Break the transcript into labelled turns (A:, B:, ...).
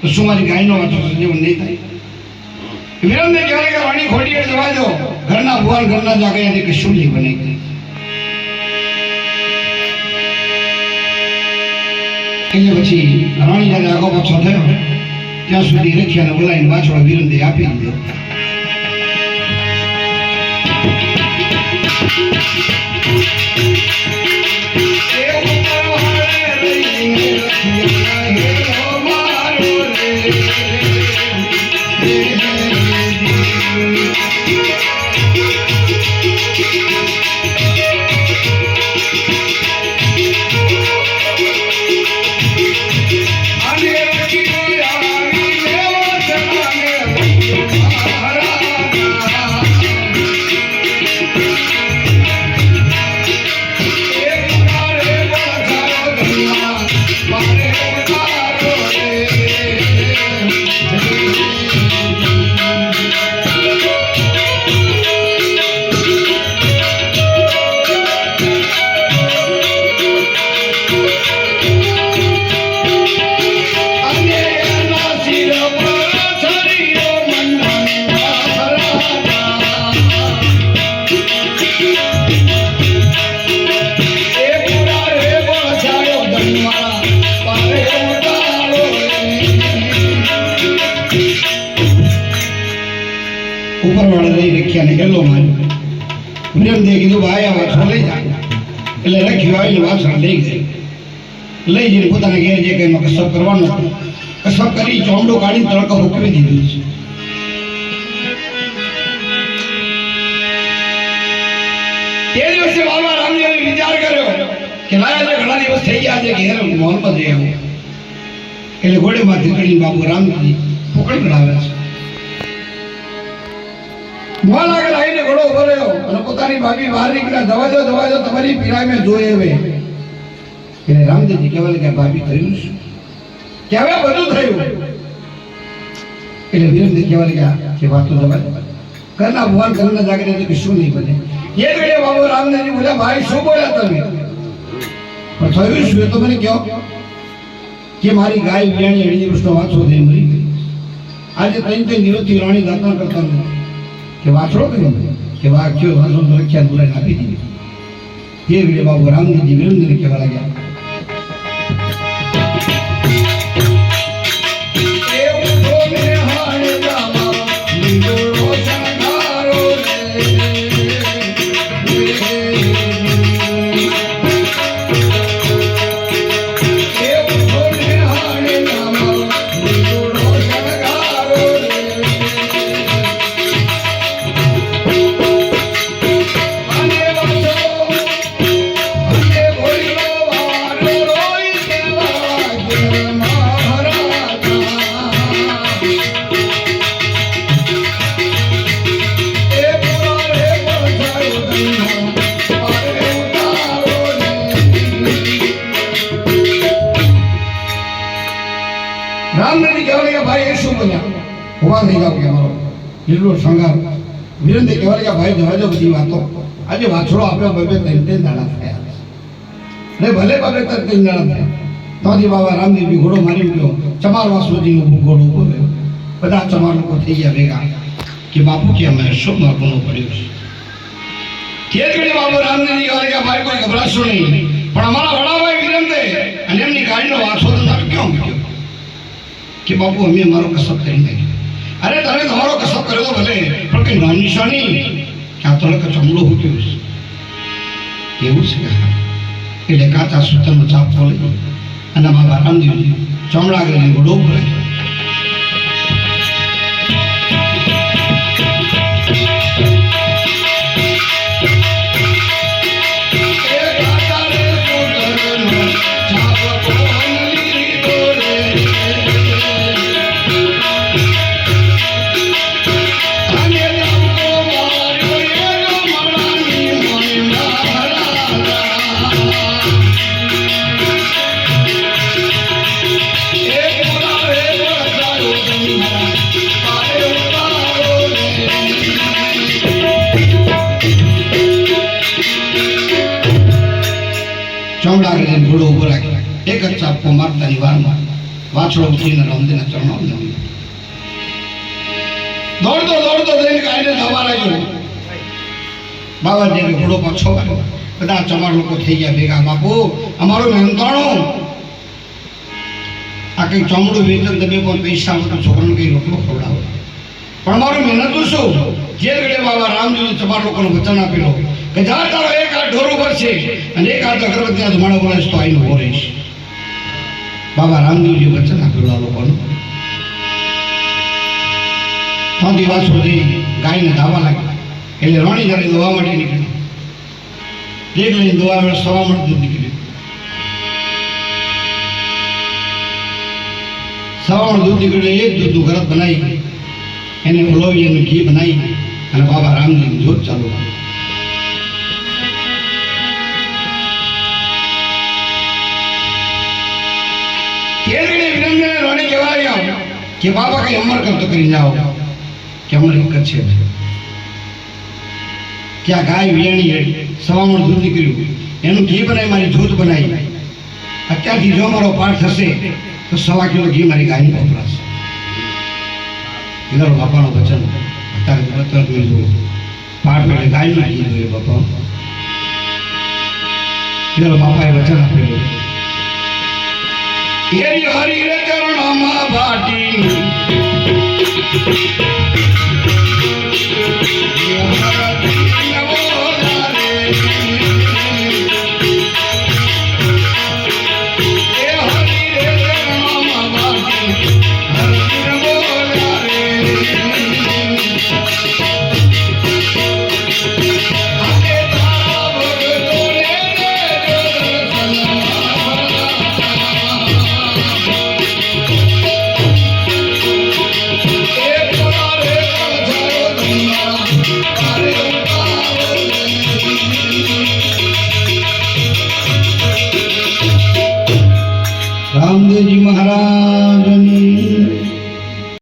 A: તો શું મારી ગાયનો વાંચો સંજીવન નહીં થાય? વિરમને કહેવાય કે રાણી ખોડીએ જવા દો, ઘરના ભુવાન ઘરના જાગે અને કશું નહીં બને. એટલે પછી રાણી જયારે આગો પાછો થયો ત્યાં સુધી રખિયાને બોલાવીને વાછડો વિરમદે આપી દીધો. ઉપરવાળા લઈ રખ્યાને ગેલો માર્યો. વિરમદે કીધું ભાઈ આ વાછો લઈ જાય. એટલે રખ્યો આવીને વાછા લઈ ગઈ. લઈ જઈને પોતાના ઘેર જે કંઈ કસબ કરવાનો કસબ કરી ચોંડો કાઢી તડકો મૂકી દીધું છે. તે દિવસે બાબા રામદેવે વિચાર કર્યો કે લાયા ઘણા દિવસ થઈ ગયા છે ઘેર મોહમ્મદ જઈ આવું. એટલે ઘોડેમાંથી ચડીને બાબુ રામજી પકડ કઢાવે છે. મોહ લાગે આવીને ઘોડો ઉભો રહ્યો અને પોતાની ભાભી બહાર નીકળ્યા. દવા દો તમારી પીરાય મેં જોઈ હવે. એટલે રામદેવજી કહેવા લાગ્યા ભાભી થયું શું? કે હવે બધું થયું. એટલે વિરમદે કહેવા લાગ્યા કે વાત તો દવા ઘરના ભગવાન ઘરના જાગરે કે શું નહીં બને. એ ઘડીએ બાબુ રામદેવજી બોલ્યા ભાઈ શું બોલ્યા તમે? પણ થયું શું એ તો મને કહો. કે મારી ગાય વિયાણી અઢી વર્ષનો વાછો થઈ મરી ગઈ. આજે 3 દિવસથી રાણી દાંતણ કરતા નથી. કે વાછડો કર્યો કે વાઘ્યો વાછો રખ્યા બોલાઈને આપી દીધી. એ ઘડીએ બાબુ રામદેવજી વિરમદેને કહેવા લાગ્યા રામદેવજી કહેવા લાગ્યા ભાઈ એ શું બન્યા? ઉભા થઈ જાવ કે અમારો લીલો શણગાર. વિરમદે કહેવા લાગ્યા ભાઈ જવા દો બધી વાતો. આજે વાછડો આપ્યો બબે 3 દાડા થયા. ને ભલે બબે 3 દાડા થયા. તોથી બાબા રામદેવજી ઘોડો મારી ગયો. ચમાર વાસુજીનો ઘોડો ઉભો રહ્યો. બધા ચમાર લોકો થઈ ગયા ભેગા કે બાપુ કે અમે શું મારવાનો પડ્યો છે. તે જ ઘડી બાબુ રામદેવજી કહેવા લાગ્યા ભાઈ કોઈ ગભરાશો નહીં, પણ અમારા વડાભાઈ વિરમદે અને એમની ગાડીનો વાછો તો તમે ક્યાં મૂક્યો? કે બાપુ અમે અમારો કસબ કરી નાખ્યો. અરે તમે તમારો કસબ કર્યો તો ભલે, પણ કઈ નામ નિશાની કે આ તડક ચમડો મૂક્યો છે એવું છે. એટલે કાચા સૂતરનો ચાપો લઈ અને બાબા રામદેવજી ચમડા કરીને ઘોડો ઉપર રાખ્યો. ચમડા કરીને ઘોડો ઉભો રાખ્યો. એક જ ચાપકો મારતાની વારમાં વાછડો ઉઠીને રામદેવના ચરણોમાં નમી દોડતો દોડતો જઈને ગાયને ધાવા લાગ્યો. બાબાજીને ઘોડો પાછો આવ્યો. બધા ચમાર લોકો થઈ ગયા ભેગા. બાપુ અમારો મહેનતાણો આ કઈ ચામડું વેચન તમે પણ પૈસા આપો છોકરાને કઈ રોટલો ખવડાવો, પણ અમારું મહેનતું શું? જે ઘડે બાબા રામજીએ ચમાર લોકોને વચન આપેલો કે જા તારો એક હાથ ઢોર ઉપર છે અને એક હાથ અગરબત્તીના ધુમાડા બોલાવીશ તો આઈને ઉભો રહીશ. બાબા રામદેવજી વચન આપેલું આ લોકોનું. 3 દિવસ સુધી ગાયને ધાવા લાગ્યા. એટલે રોણી જયારે દોવા માટે નીકળી, દેખ લઈને દોવા વેળ સવા મણ દૂધ નીકળ્યું. સવા મણ દૂધ નીકળ્યું. એક દૂધનું ઘર બનાવી એને ઉલોવી એનું ઘી બનાવી અને બાબા રામજીની જોત ચાલુ કરી. રોણી કહેવાય કે બાબા કઈ અમર કરતો કરી જાઓ કે અમર એક જ છે કે આ ગાય વિયાણી સવામણ દૂધ નીકળ્યું એનું ઘી બનાવી મારી જોત બનાવી. અત્યારથી જો મારો પાઠ થશે તો 1.25 કિલો ઘી મારી ગાયની વપરાશે. એનો બાપાનું વચન અત્યારે પાઠ એટલે ગાયનું ઘી જોઈએ બાપા. એનો બાપાએ વચન આપેલું હરી રે ચરણોમાં ભાટી રામદેવજી મહારાજ